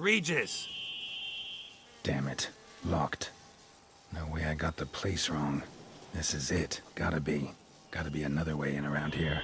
Regis! Damn it. Locked. No way I got the place wrong. This is it. Gotta be. Gotta be another way in around here.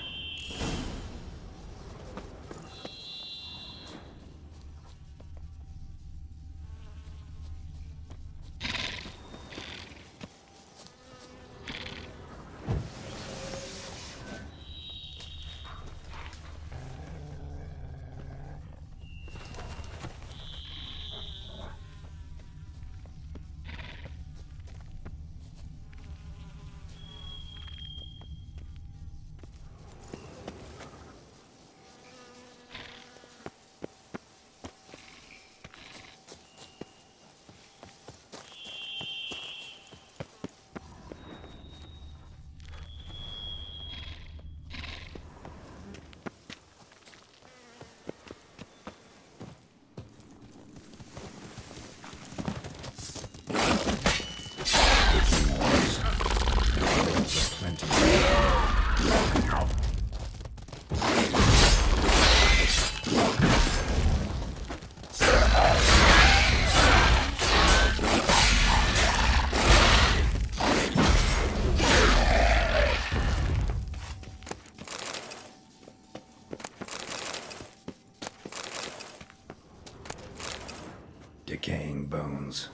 Decaying bones.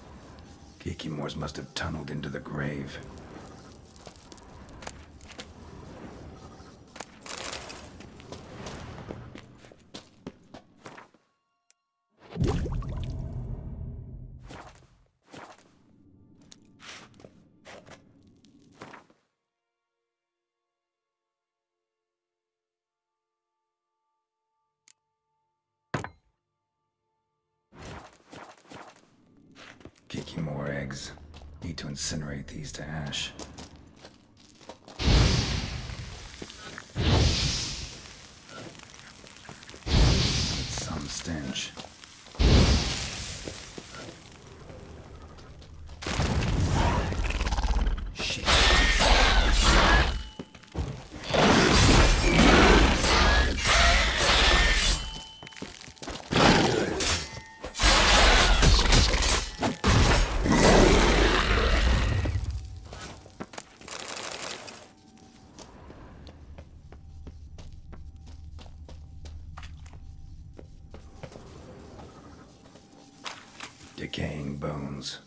Kikimores must have tunneled into the grave. Kikimore eggs. Need to incinerate these to ash. Some stench. Shit. Decaying bones.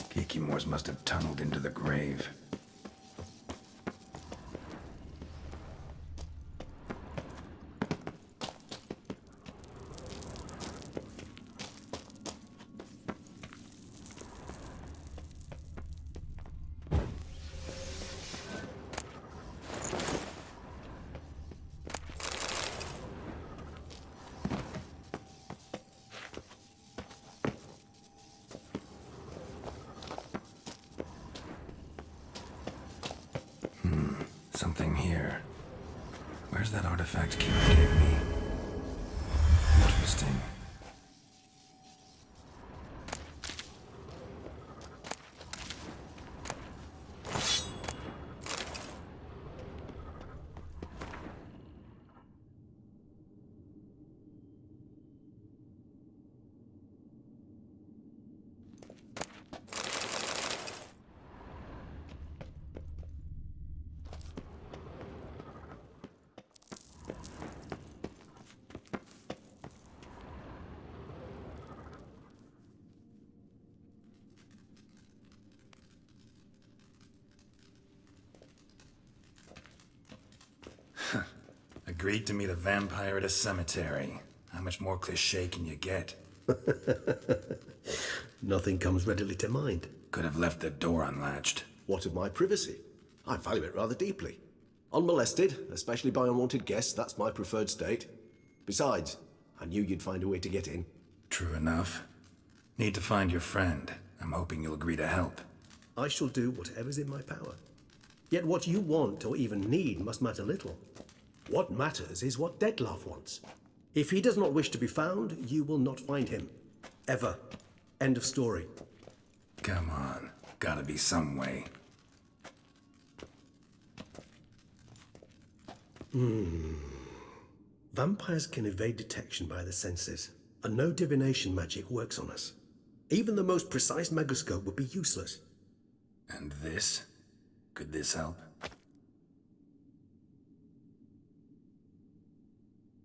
Kikimores must have tunneled into the grave. Something here. Where's that artifact Kira gave me? Interesting. Agreed to meet a vampire at a cemetery. How much more cliché can you get? Nothing comes readily to mind. Could have left the door unlatched. What of my privacy? I value it rather deeply. Unmolested, especially by unwanted guests, that's my preferred state. Besides, I knew you'd find a way to get in. True enough. Need to find your friend. I'm hoping you'll agree to help. I shall do whatever's in my power. Yet what you want or even need must matter little. What matters is what Dettlaff wants. If he does not wish to be found, you will not find him. Ever. End of story. Come on. Gotta be some way. Vampires can evade detection by the senses. And no divination magic works on us. Even the most precise megascope would be useless. And this? Could this help?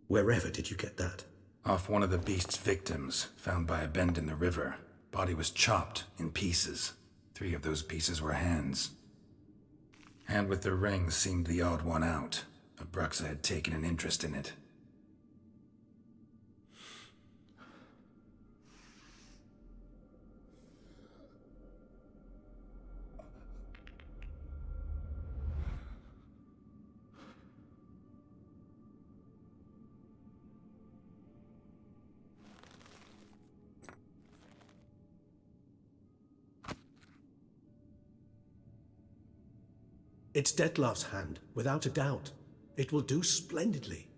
Wherever did you get that? Off one of the beast's victims, found by a bend in the river. Body was chopped in pieces. 3 of those pieces were hands. Hand with the ring seemed the odd one out. Abruxa had taken an interest in it. It's Dettlaff's hand, without a doubt. It will do splendidly.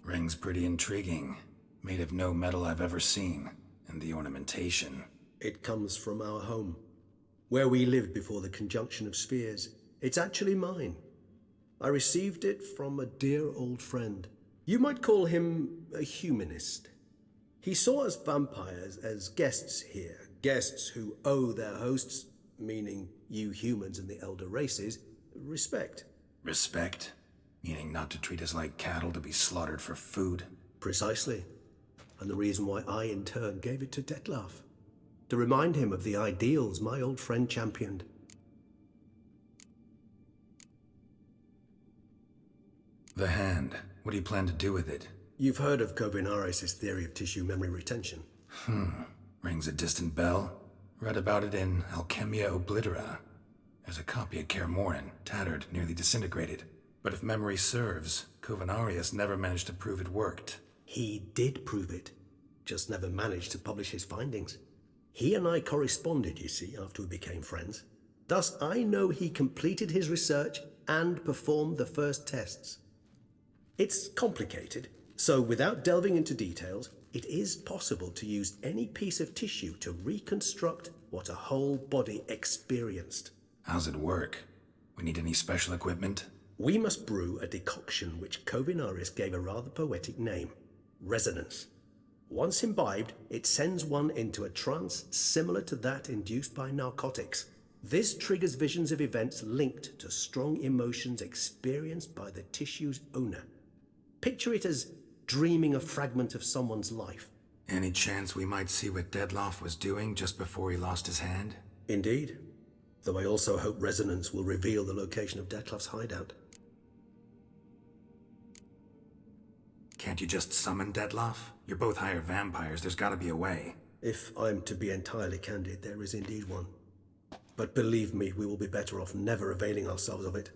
Ring's pretty intriguing. Made of no metal I've ever seen. And the ornamentation. It comes from our home, where we lived before the conjunction of spheres. It's actually mine. I received it from a dear old friend. You might call him a humanist. He saw us vampires as guests here, guests who owe their hosts, meaning you humans and the elder races, respect. Respect? Meaning not to treat us like cattle to be slaughtered for food? Precisely. And the reason why I, in turn, gave it to Dettlaff. To remind him of the ideals my old friend championed. The hand. What do you plan to do with it? You've heard of Kovinaris' theory of tissue memory retention. Rings a distant bell. Read about it in Alchemia Oblitera. There's a copy at Kaer Morhen, tattered, nearly disintegrated. But if memory serves, Kovinaris never managed to prove it worked. He did prove it, just never managed to publish his findings. He and I corresponded, you see, after we became friends. Thus, I know he completed his research and performed the first tests. It's complicated, so without delving into details, it is possible to use any piece of tissue to reconstruct what a whole body experienced. How's it work? We need any special equipment? We must brew a decoction which Kovinaris gave a rather poetic name, resonance. Once imbibed, it sends one into a trance similar to that induced by narcotics. This triggers visions of events linked to strong emotions experienced by the tissue's owner. Picture it as dreaming a fragment of someone's life. Any chance we might see what Dettlaff was doing just before he lost his hand? Indeed. Though I also hope resonance will reveal the location of Dettlaff's hideout. Can't you just summon Dettlaff? You're both higher vampires, there's gotta be a way. If I'm to be entirely candid, there is indeed one. But believe me, we will be better off never availing ourselves of it.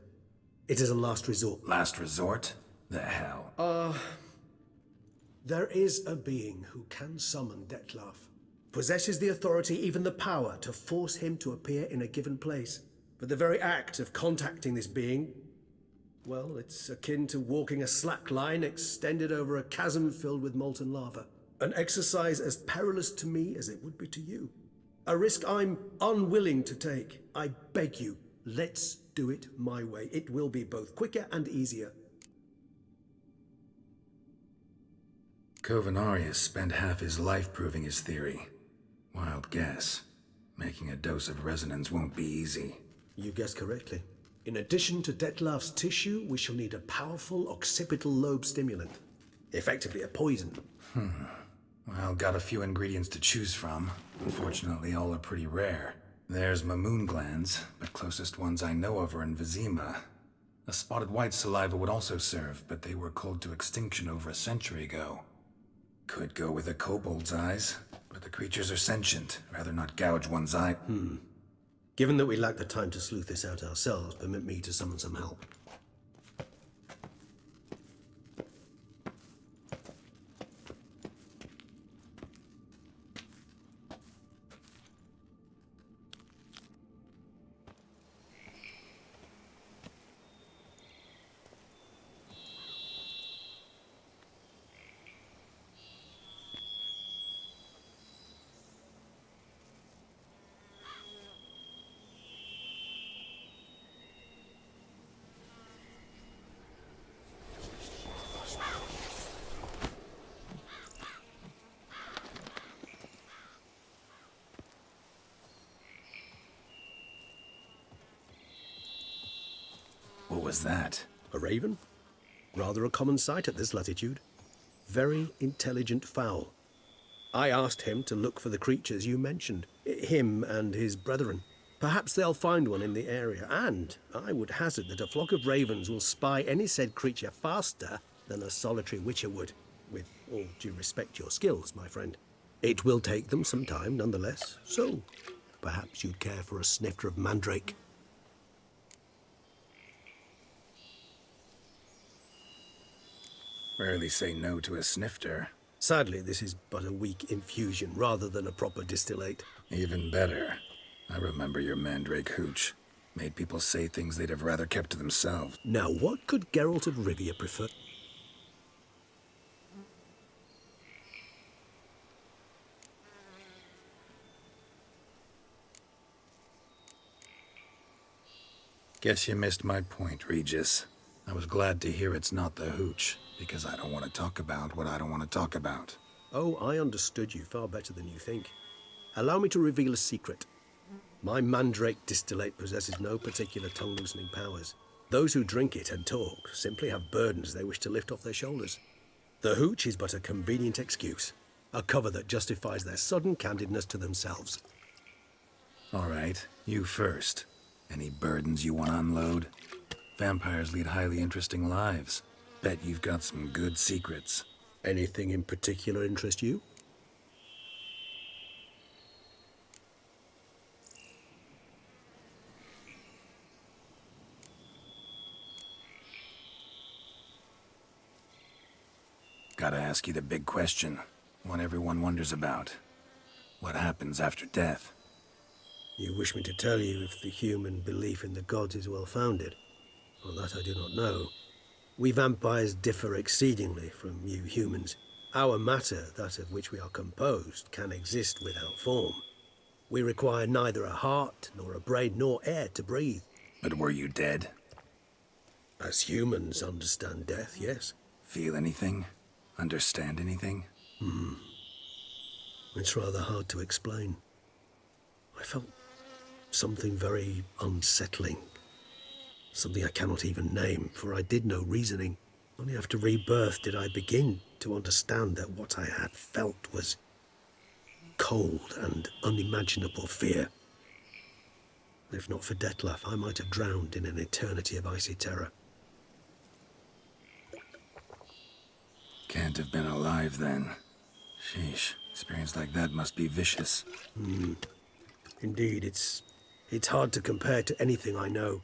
It is a last resort. Last resort? The hell? There is a being who can summon Dettlaff. Possesses the authority, even the power, to force him to appear in a given place. But the very act of contacting this being, well, it's akin to walking a slack line extended over a chasm filled with molten lava. An exercise as perilous to me as it would be to you. A risk I'm unwilling to take. I beg you, let's do it my way. It will be both quicker and easier. Kovinaris spent half his life proving his theory. Wild guess. Making a dose of resonance won't be easy. You guessed correctly. In addition to Dettlaff's tissue, we shall need a powerful occipital lobe stimulant. Effectively a poison. Well, got a few ingredients to choose from. Unfortunately, all are pretty rare. There's Mamoon glands, but closest ones I know of are in Vizima. A spotted white saliva would also serve, but they were culled to extinction over a century ago. Could go with a kobold's eyes, but the creatures are sentient. Rather not gouge one's eye. Given that we lack the time to sleuth this out ourselves, permit me to summon some help. was that? A raven? Rather a common sight at this latitude. Very intelligent fowl. I asked him to look for the creatures you mentioned, him and his brethren. Perhaps they'll find one in the area, and I would hazard that a flock of ravens will spy any said creature faster than a solitary witcher would, with all due respect to your skills, my friend. It will take them some time, nonetheless, so perhaps you'd care for a snifter of mandrake. Rarely say no to a snifter. Sadly, this is but a weak infusion rather than a proper distillate. Even better. I remember your mandrake hooch. Made people say things they'd have rather kept to themselves. Now, what could Geralt of Rivia prefer? Guess you missed my point, Regis. I was glad to hear it's not the hooch, because I don't want to talk about what I don't want to talk about. Oh, I understood you far better than you think. Allow me to reveal a secret. My mandrake distillate possesses no particular tongue-loosening powers. Those who drink it and talk simply have burdens they wish to lift off their shoulders. The hooch is but a convenient excuse, a cover that justifies their sudden candidness to themselves. All right, you first. Any burdens you want to unload? Vampires lead highly interesting lives. Bet you've got some good secrets. Anything in particular interest you? Gotta ask you the big question. One everyone wonders about. What happens after death? You wish me to tell you if the human belief in the gods is well-founded? Well, that I do not know. We vampires differ exceedingly from you humans. Our matter, that of which we are composed, can exist without form. We require neither a heart, nor a brain, nor air to breathe. But were you dead? As humans understand death, yes. Feel anything? Understand anything? It's rather hard to explain. I felt something very unsettling. Something I cannot even name, for I did no reasoning. Only after rebirth did I begin to understand that what I had felt was cold and unimaginable fear. If not for Detlef, I might have drowned in an eternity of icy terror. Can't have been alive then. Sheesh, experience like that must be vicious. Indeed, it's hard to compare to anything I know.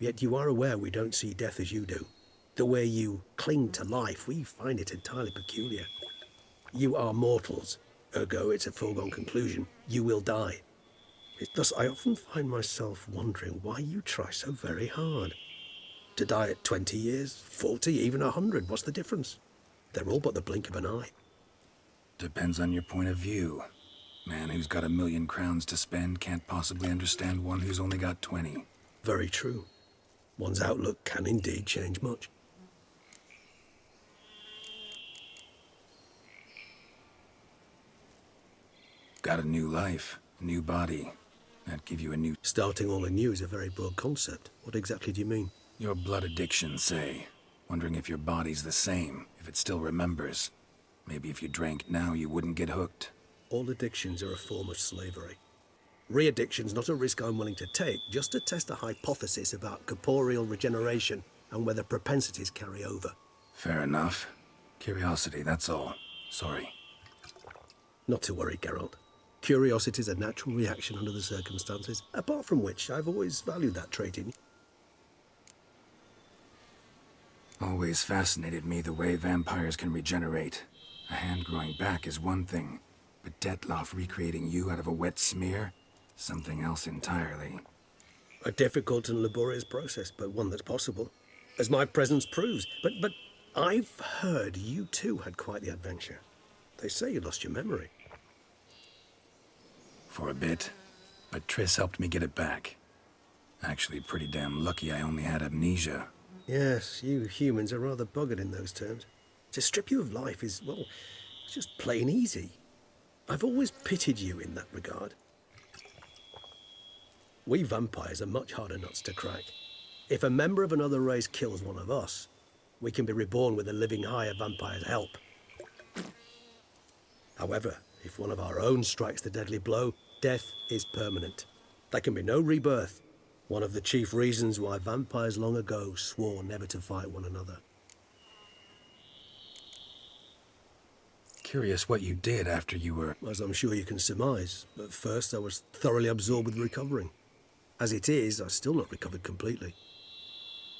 Yet you are aware we don't see death as you do. The way you cling to life, we find it entirely peculiar. You are mortals, ergo it's a foregone conclusion. You will die. Thus, I often find myself wondering why you try so very hard. To die at 20 years, 40, even 100, what's the difference? They're all but the blink of an eye. Depends on your point of view. Man who's got 1,000,000 crowns to spend can't possibly understand one who's only got 20. Very true. One's outlook can indeed change much. Got a new life, a new body. That'd give you a new... Starting all anew is a very broad concept. What exactly do you mean? Your blood addiction, say. Wondering if your body's the same, if it still remembers. Maybe if you drank now, you wouldn't get hooked. All addictions are a form of slavery. Re-addiction's not a risk I'm willing to take, just to test a hypothesis about corporeal regeneration and whether propensities carry over. Fair enough. Curiosity, that's all. Sorry. Not to worry, Geralt. Curiosity is a natural reaction under the circumstances, apart from which I've always valued that trait in you. Always fascinated me the way vampires can regenerate. A hand growing back is one thing, but Dettlaff recreating you out of a wet smear? Something else entirely. A difficult and laborious process, but one that's possible, as my presence proves. But I've heard you too had quite the adventure. They say you lost your memory. For a bit, but Triss helped me get it back. Actually, pretty damn lucky I only had amnesia. Yes, you humans are rather buggered in those terms. To strip you of life is, well, it's just plain easy. I've always pitied you in that regard. We vampires are much harder nuts to crack. If a member of another race kills one of us, we can be reborn with a living higher vampire's help. However, if one of our own strikes the deadly blow, death is permanent. There can be no rebirth. One of the chief reasons why vampires long ago swore never to fight one another. Curious what you did after you were... As I'm sure you can surmise, at first I was thoroughly absorbed with recovering. As it is, I've still not recovered completely.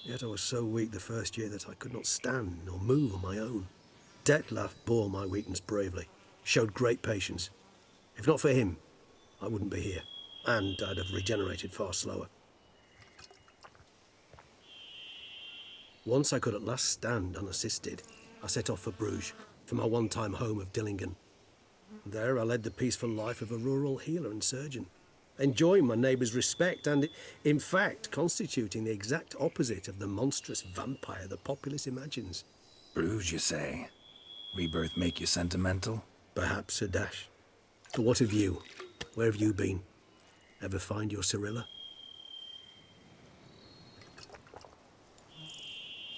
Yet I was so weak the first year that I could not stand or move on my own. Detlef bore my weakness bravely, showed great patience. If not for him, I wouldn't be here, and I'd have regenerated far slower. Once I could at last stand unassisted, I set off for Bruges, for my one-time home of Dillingen. There I led the peaceful life of a rural healer and surgeon, enjoying my neighbours' respect and, in fact, constituting the exact opposite of the monstrous vampire the populace imagines. Bruges, you say? Rebirth make you sentimental? Perhaps a dash. But what of you? Where have you been? Ever find your Cyrilla?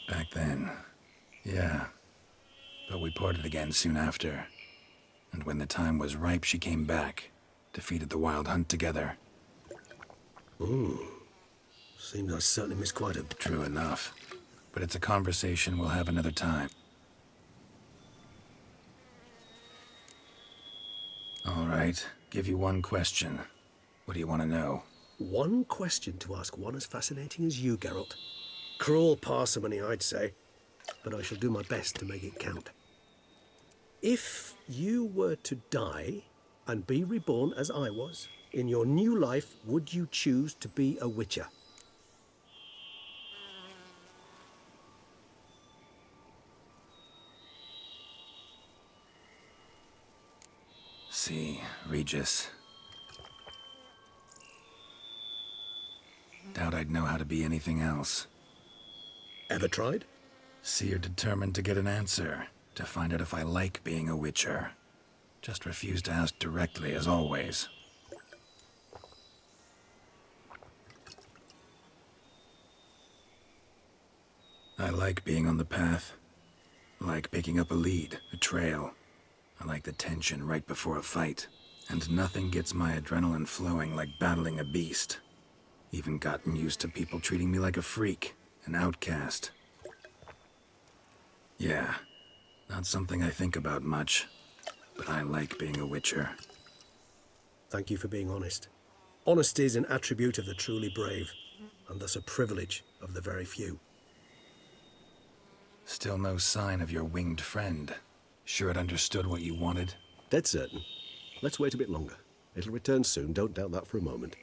Back then, yeah. But we parted again soon after. And when the time was ripe, she came back. Defeated the Wild Hunt together. Seems I certainly missed quite a... True enough. But it's a conversation we'll have another time. All right. Give you one question. What do you want to know? One question to ask one as fascinating as you, Geralt. Cruel parsimony, I'd say. But I shall do my best to make it count. If you were to die and be reborn as I was, in your new life, would you choose to be a Witcher? See, Regis. Doubt I'd know how to be anything else. Ever tried? See, you're determined to get an answer. To find out if I like being a Witcher. Just refuse to ask directly, as always. I like being on the path. I like picking up a lead, a trail. I like the tension right before a fight. And nothing gets my adrenaline flowing like battling a beast. Even gotten used to people treating me like a freak, an outcast. Yeah. Not something I think about much, but I like being a Witcher. Thank you for being honest. Honesty is an attribute of the truly brave, and thus a privilege of the very few. Still no sign of your winged friend. Sure it understood what you wanted? Dead certain. Let's wait a bit longer. It'll return soon, don't doubt that for a moment.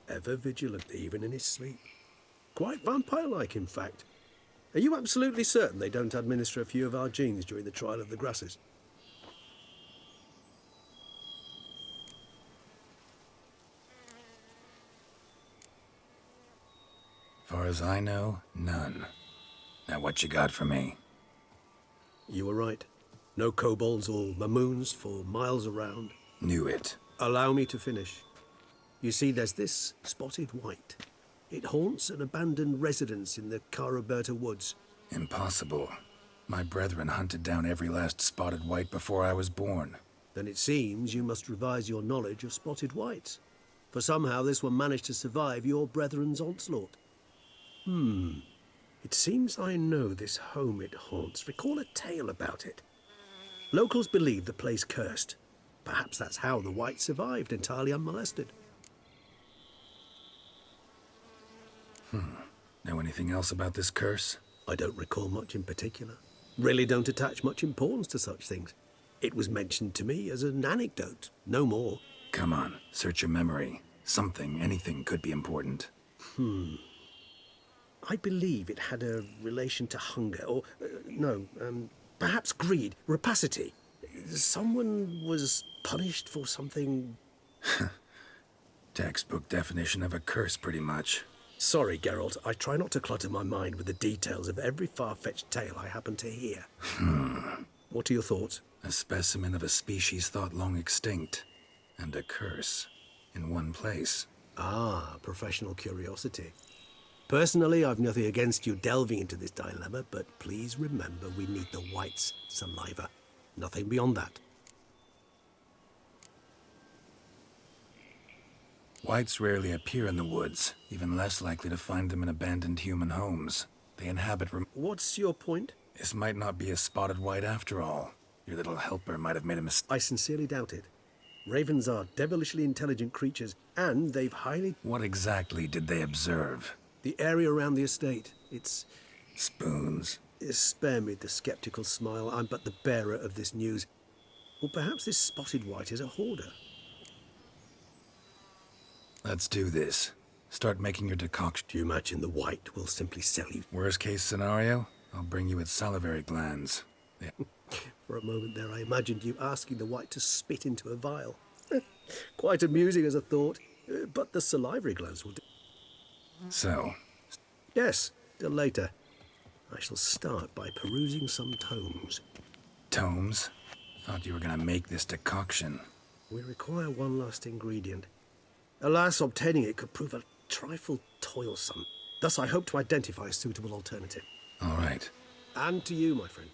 Ever vigilant, even in his sleep. Quite vampire-like, in fact. Are you absolutely certain they don't administer a few of our genes during the trial of the grasses? Far as I know, none. Now what you got for me? You were right. No kobolds or mamoons for miles around. Knew it. Allow me to finish. You see, there's this spotted white. It haunts an abandoned residence in the Caraberta woods. Impossible. My brethren hunted down every last spotted white before I was born. Then it seems you must revise your knowledge of spotted whites. For somehow this one managed to survive your brethren's onslaught. It seems I know this home it haunts. Recall a tale about it. Locals believe the place cursed. Perhaps that's how the white survived entirely unmolested. Know anything else about this curse? I don't recall much in particular. Really don't attach much importance to such things. It was mentioned to me as an anecdote, no more. Come on, search your memory. Something, anything could be important. I believe it had a relation to hunger, or, Perhaps greed, rapacity. Someone was punished for something. Textbook definition of a curse, pretty much. Sorry, Geralt. I try not to clutter my mind with the details of every far-fetched tale I happen to hear. What are your thoughts? A specimen of a species thought long extinct, and a curse in one place. Ah, professional curiosity. Personally, I've nothing against you delving into this dilemma, but please remember we need the White's saliva. Nothing beyond that. Whites rarely appear in the woods, even less likely to find them in abandoned human homes. They inhabit What's your point? This might not be a spotted white after all. Your little helper might have made a mistake. I sincerely doubt it. Ravens are devilishly intelligent creatures, and they've highly... What exactly did they observe? The area around the estate, it's... Spoons. Spare me the skeptical smile. I'm but the bearer of this news. Or perhaps this spotted white is a hoarder. Let's do this. Start making your decoction. Do you imagine the white will simply sell you? Worst case scenario, I'll bring you its salivary glands. Yeah. For a moment there, I imagined you asking the white to spit into a vial. Quite amusing as a thought, but the salivary glands will do. So, Yes, till later. I shall start by perusing some tomes. tomes? Thought you were gonna make this decoction. We require one last ingredient. Alas, obtaining it could prove a trifle toilsome. Thus, I hope to identify a suitable alternative. All right. And to you, my friend.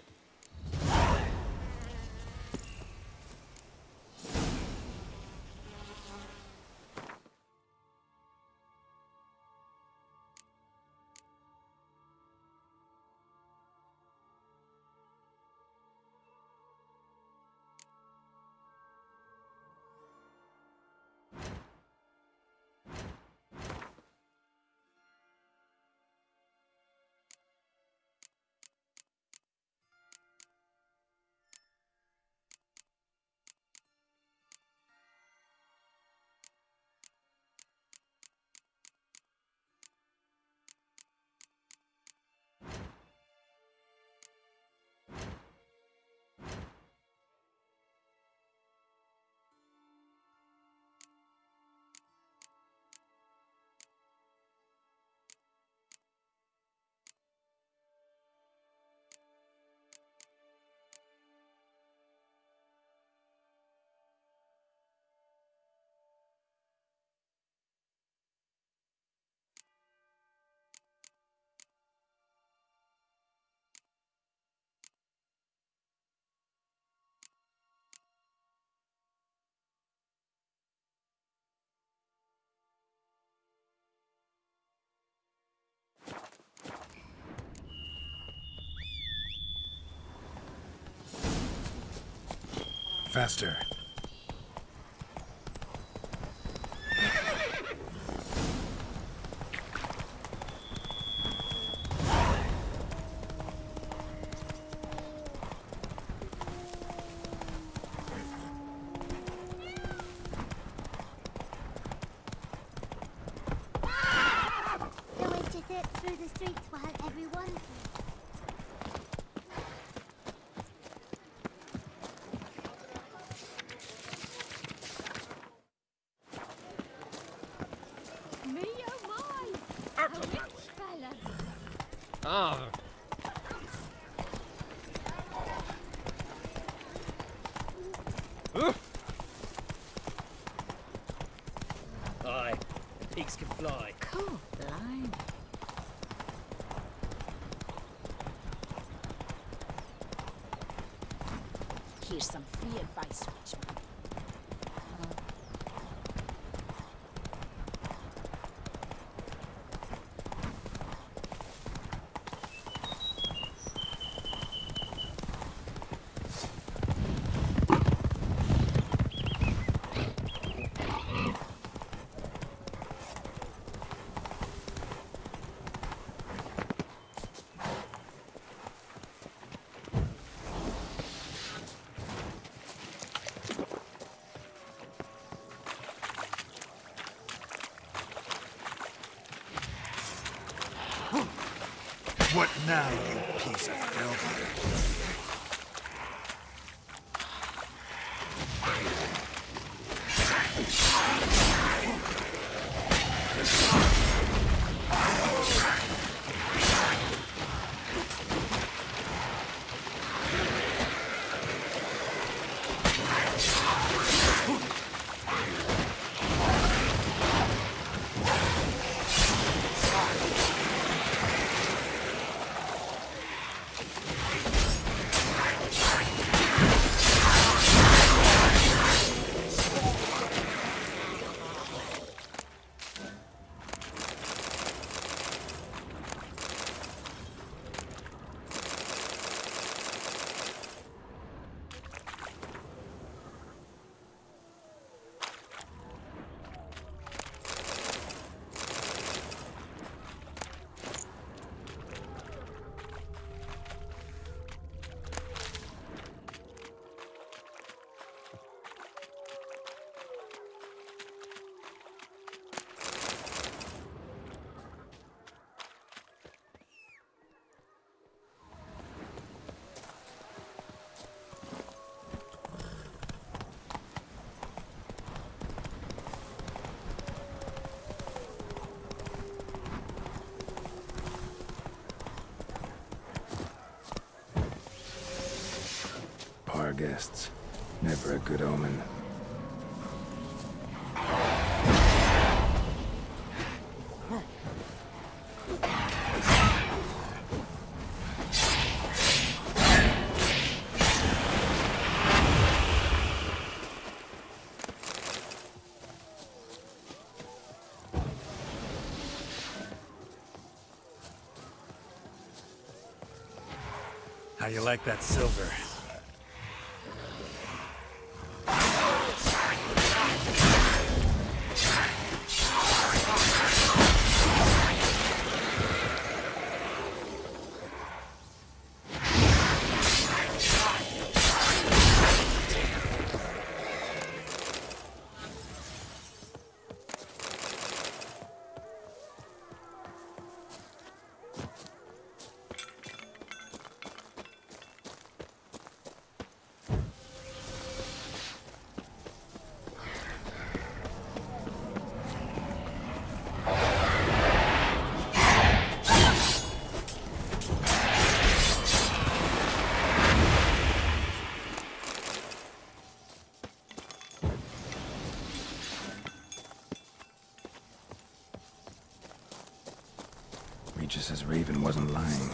Faster. The way to sit through the streets while everyone... Me oh my! A rich fella! Ah, aye, the pigs can fly. Cool, blind. Here's some free advice, Richmond. What now, you piece of filth? guests. Never a good omen. How you like that silver? Regis's raven wasn't lying.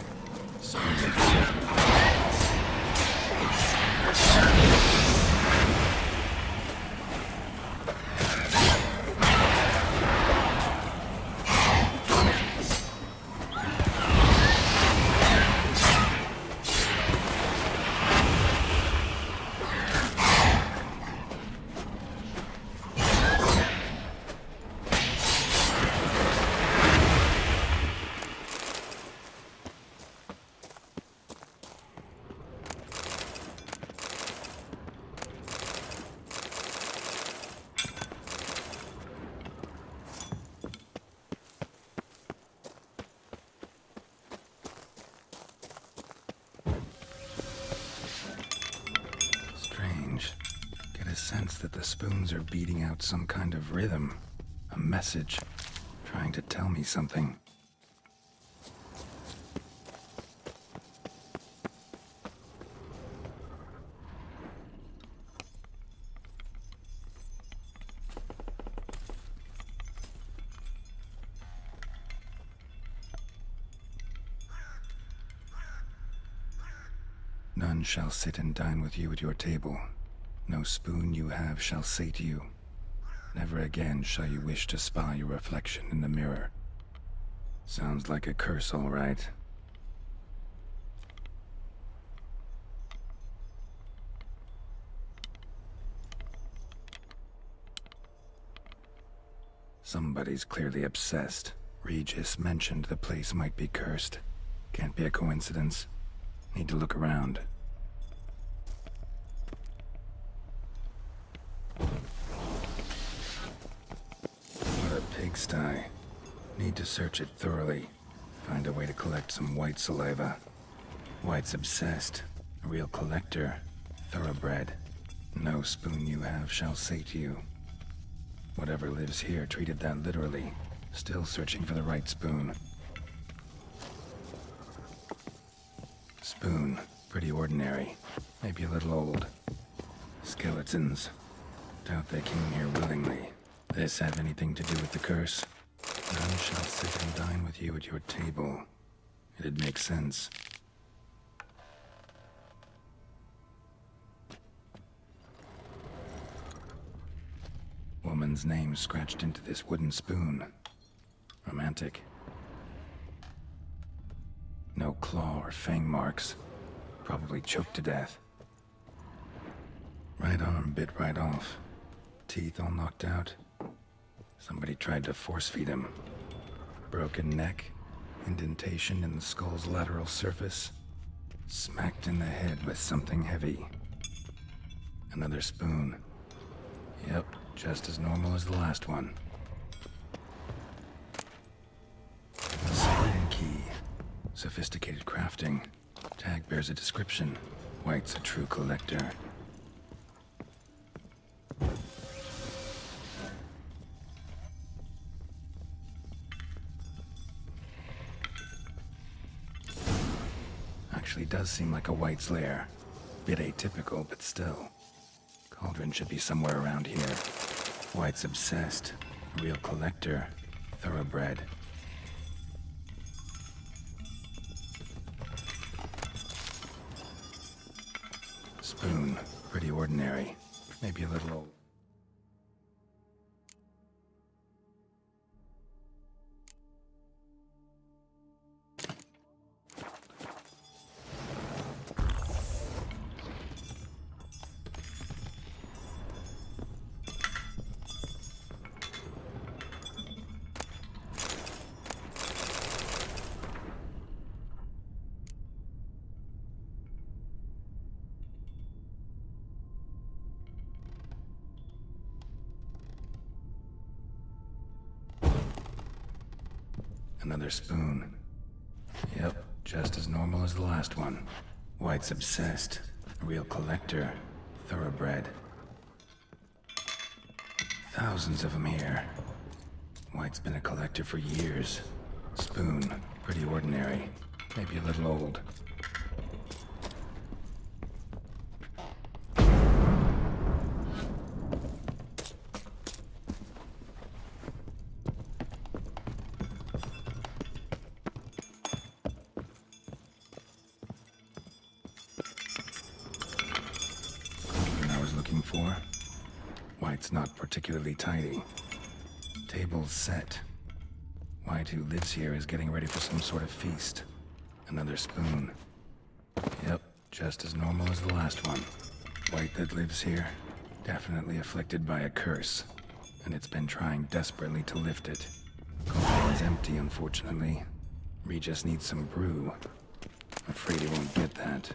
Sense that the spoons are beating out some kind of rhythm, a message, trying to tell me something. None shall sit and dine with you at your table. No spoon you have shall say to you, never again shall you wish to spy your reflection in the mirror. Sounds like a curse, all right. Somebody's clearly obsessed. Regis mentioned the place might be cursed. Can't be a coincidence. Need to look around. Pigsty. Need to search it thoroughly. Find a way to collect some white saliva. White's obsessed. A real collector. Thoroughbred. No spoon you have shall say to you. Whatever lives here treated that literally. Still searching for the right spoon. Spoon. Pretty ordinary. Maybe a little old. Skeletons. Doubt they came here willingly. This have anything to do with the curse? None shall sit and dine with you at your table. It'd make sense. Woman's name scratched into this wooden spoon. Romantic. No claw or fang marks. Probably choked to death. Right arm bit right off. Teeth all knocked out. Somebody tried to force feed him. Broken neck, indentation in the skull's lateral surface, smacked in the head with something heavy. Another spoon. Yep, just as normal as the last one. A Siren key. Sophisticated crafting. Tag bears a description. White's a true collector. Actually does seem like a White's lair. Bit atypical, but still. Cauldron should be somewhere around here. White's obsessed. Real collector. Thoroughbred. Spoon. Pretty ordinary. Maybe a little old. Another spoon. Yep, just as normal as the last one. White's obsessed. Real collector. Thoroughbred. Thousands of them here. White's been a collector for years. Spoon. Pretty ordinary. Maybe a little old. For. White's not particularly tidy. Table's set. White, who lives here, is getting ready for some sort of feast. Another spoon. Yep, just as normal as the last one. White that lives here, definitely afflicted by a curse, and it's been trying desperately to lift it. Cauldron's empty, unfortunately. Regis needs some brew. Afraid he won't get that.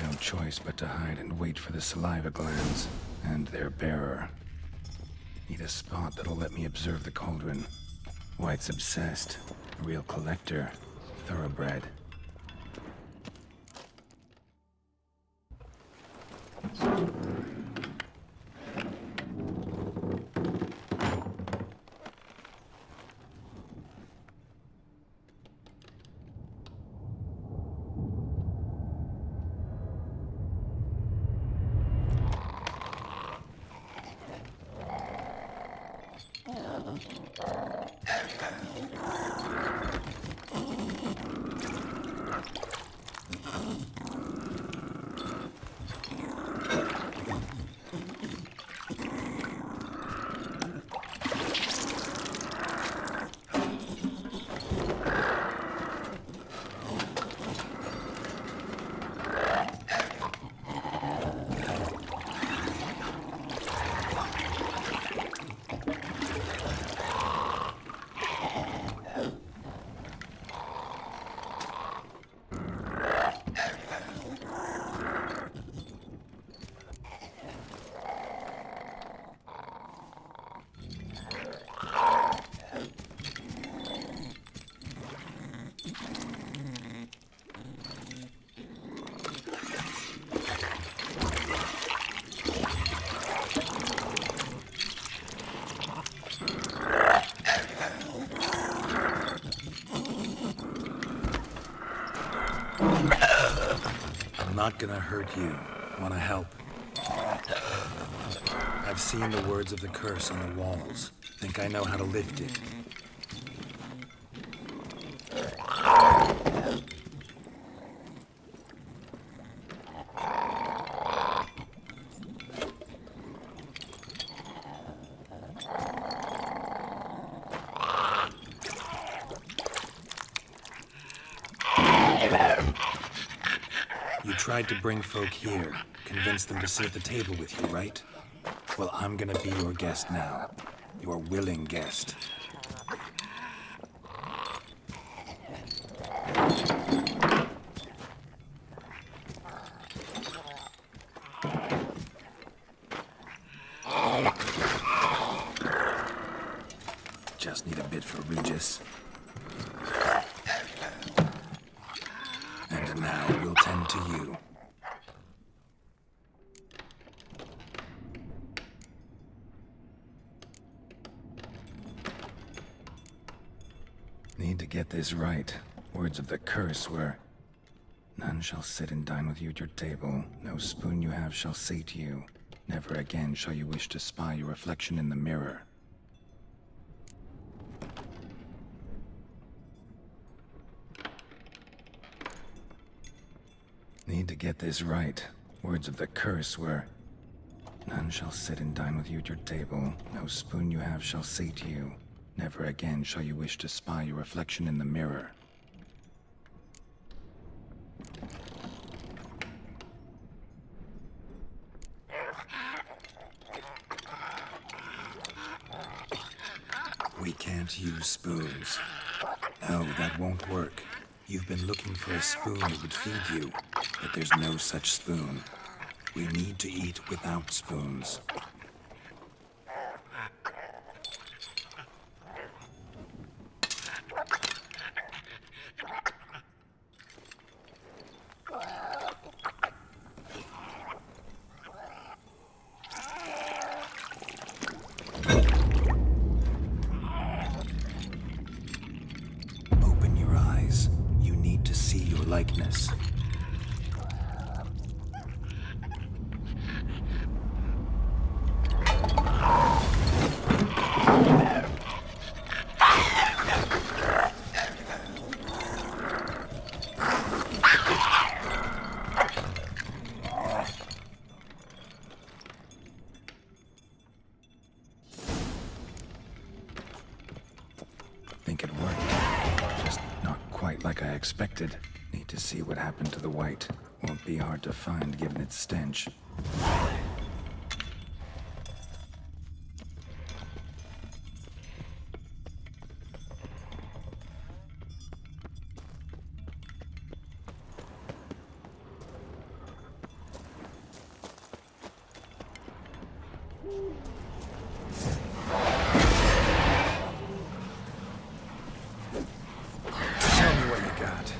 No choice but to hide and wait for the saliva glands and their bearer. Need a spot that'll let me observe the cauldron. White's obsessed. A real collector. Thoroughbred. I'm not gonna hurt you. Wanna help? I've seen the words of the curse on the walls. Think I know how to lift it. You tried to bring folk here, convince them to sit at the table with you, right? Well, I'm gonna be your guest now. Your willing guest. Just need a bit for Regis. And now we'll tend to you. Need to get this right. Words of the curse were... None shall sit and dine with you at your table. No spoon you have shall sate you. Never again shall you wish to spy your reflection in the mirror. Need to get this right. Words of the curse were, none shall sit and dine with you at your table. No spoon you have shall sate you. Never again shall you wish to spy your reflection in the mirror. We can't use spoons. No, that won't work. You've been looking for a spoon that would feed you, but there's no such spoon. We need to eat without spoons. Open your eyes. You need to see your likeness. Think it worked. Just not quite like I expected. Need to see what happened to the white. Won't be hard to find given its stench. Tell me what you got.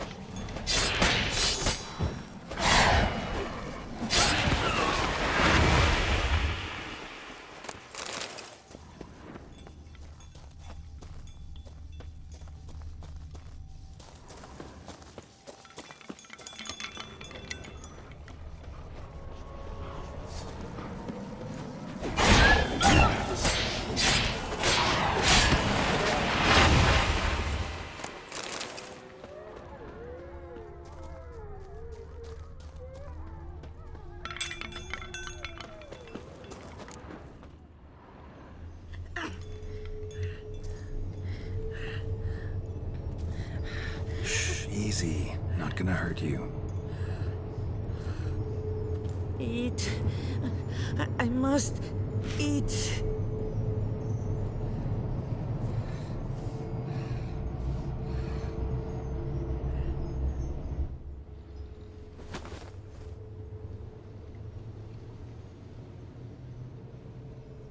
Shh, easy. Not gonna hurt you. Eat. I must eat.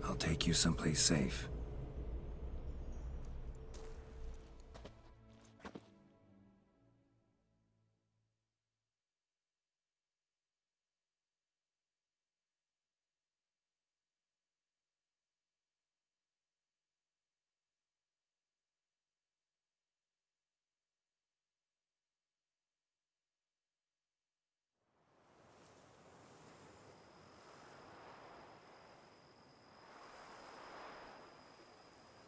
I'll take you someplace safe.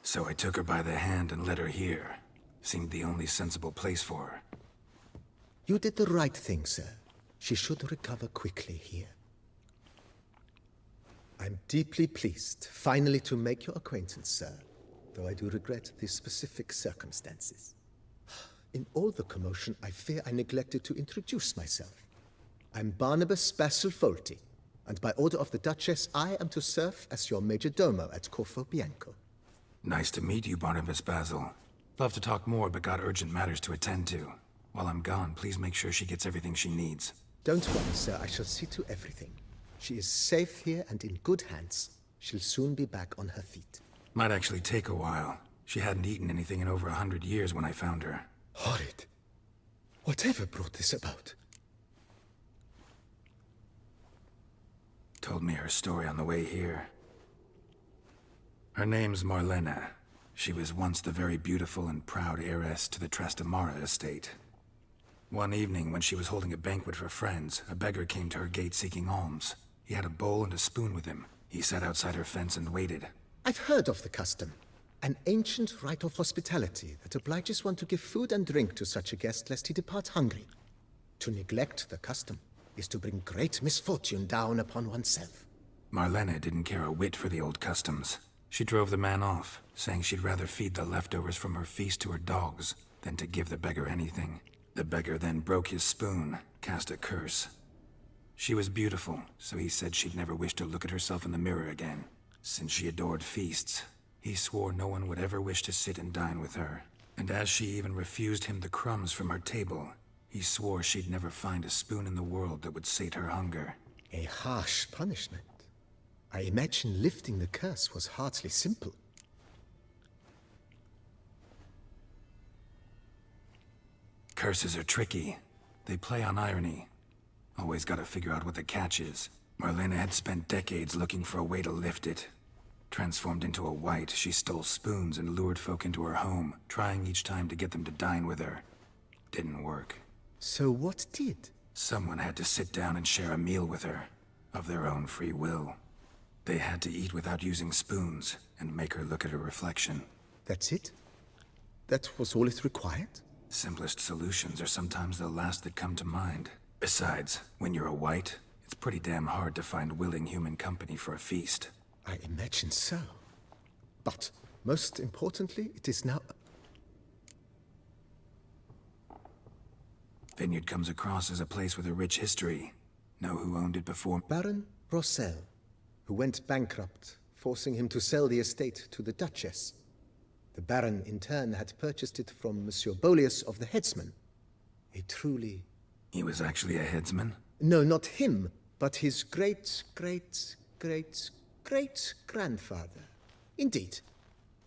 So I took her by the hand and led her here. Seemed the only sensible place for her. You did the right thing, sir. She should recover quickly here. I'm deeply pleased, finally, to make your acquaintance, sir, though I do regret the specific circumstances. In all the commotion, I fear I neglected to introduce myself. I'm Barnabas Basil Folty, and by order of the Duchess, I am to serve as your major domo at Corfo Bianco. Nice to meet you, Barnabas Basil. Love to talk more, but got urgent matters to attend to. While I'm gone, please make sure she gets everything she needs. Don't worry, sir. I shall see to everything. She is safe here and in good hands. She'll soon be back on her feet. Might actually take a while. She hadn't eaten anything in over 100 years when I found her. Horrid. Whatever brought this about? Told me her story on the way here. Her name's Marlena. She was once the very beautiful and proud heiress to the Trastamara estate. One evening, when she was holding a banquet for friends, a beggar came to her gate seeking alms. He had a bowl and a spoon with him. He sat outside her fence and waited. I've heard of the custom. An ancient rite of hospitality that obliges one to give food and drink to such a guest lest he depart hungry. To neglect the custom is to bring great misfortune down upon oneself. Marlena didn't care a whit for the old customs. She drove the man off, saying she'd rather feed the leftovers from her feast to her dogs than to give the beggar anything. The beggar then broke his spoon, cast a curse. She was beautiful, so he said she'd never wish to look at herself in the mirror again. Since she adored feasts, he swore no one would ever wish to sit and dine with her. And as she even refused him the crumbs from her table, he swore she'd never find a spoon in the world that would sate her hunger. A harsh punishment. I imagine lifting the curse was hardly simple. Curses are tricky. They play on irony. Always gotta figure out what the catch is. Marlena had spent decades looking for a way to lift it. Transformed into a wight, she stole spoons and lured folk into her home, trying each time to get them to dine with her. Didn't work. So what did? Someone had to sit down and share a meal with her, of their own free will. They had to eat without using spoons, and make her look at her reflection. That's it? That was all it required? Simplest solutions are sometimes the last that come to mind. Besides, when you're a wight, it's pretty damn hard to find willing human company for a feast. I imagine so. But, most importantly, it is now... Vineyard comes across as a place with a rich history. Know who owned it before? Baron Rossel, who went bankrupt, forcing him to sell the estate to the Duchess. The Baron, in turn, had purchased it from Monsieur Bolius of the Headsman. A truly... He was actually a headsman? No, not him, but his great-great-great-great-grandfather. Indeed.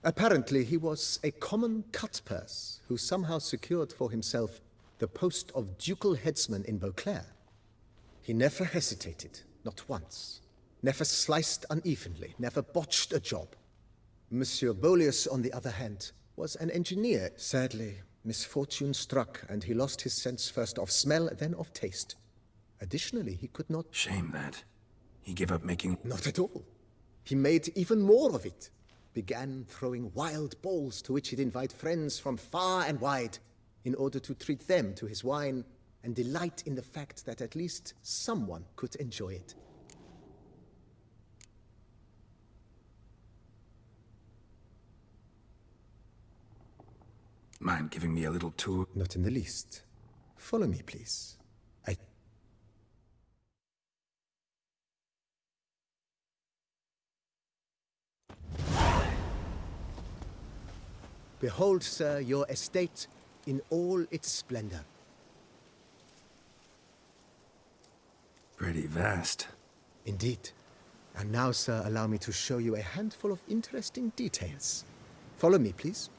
Apparently, he was a common cut-purse who somehow secured for himself the post of ducal headsman in Beauclair. He never hesitated, not once. Never sliced unevenly, never botched a job. Monsieur Bolius, on the other hand, was an engineer. Sadly, misfortune struck, and he lost his sense first of smell, then of taste. Additionally, he could not... Shame that. He gave up making... Not at all. He made even more of it. Began throwing wild balls to which he'd invite friends from far and wide, in order to treat them to his wine and delight in the fact that at least someone could enjoy it. Mind giving me a little tour? Not in the least. Follow me, please. Behold, sir, your estate in all its splendor. Pretty vast. Indeed. And now, sir, allow me to show you a handful of interesting details. Follow me, please.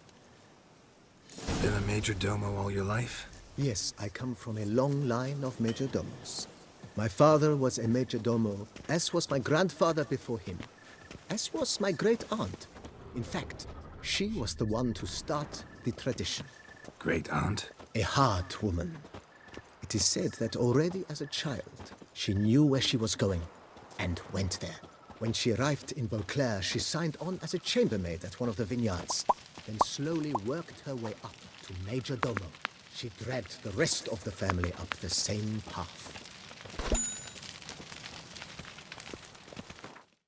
Been a major domo all your life? Yes, I come from a long line of major domos. My father was a major domo, as was my grandfather before him, as was my great-aunt. In fact, she was the one to start the tradition. Great-aunt? A hard woman. It is said that already as a child, she knew where she was going, and went there. When she arrived in Beauclair, she signed on as a chambermaid at one of the vineyards, then slowly worked her way up to major domo. She dragged the rest of the family up the same path.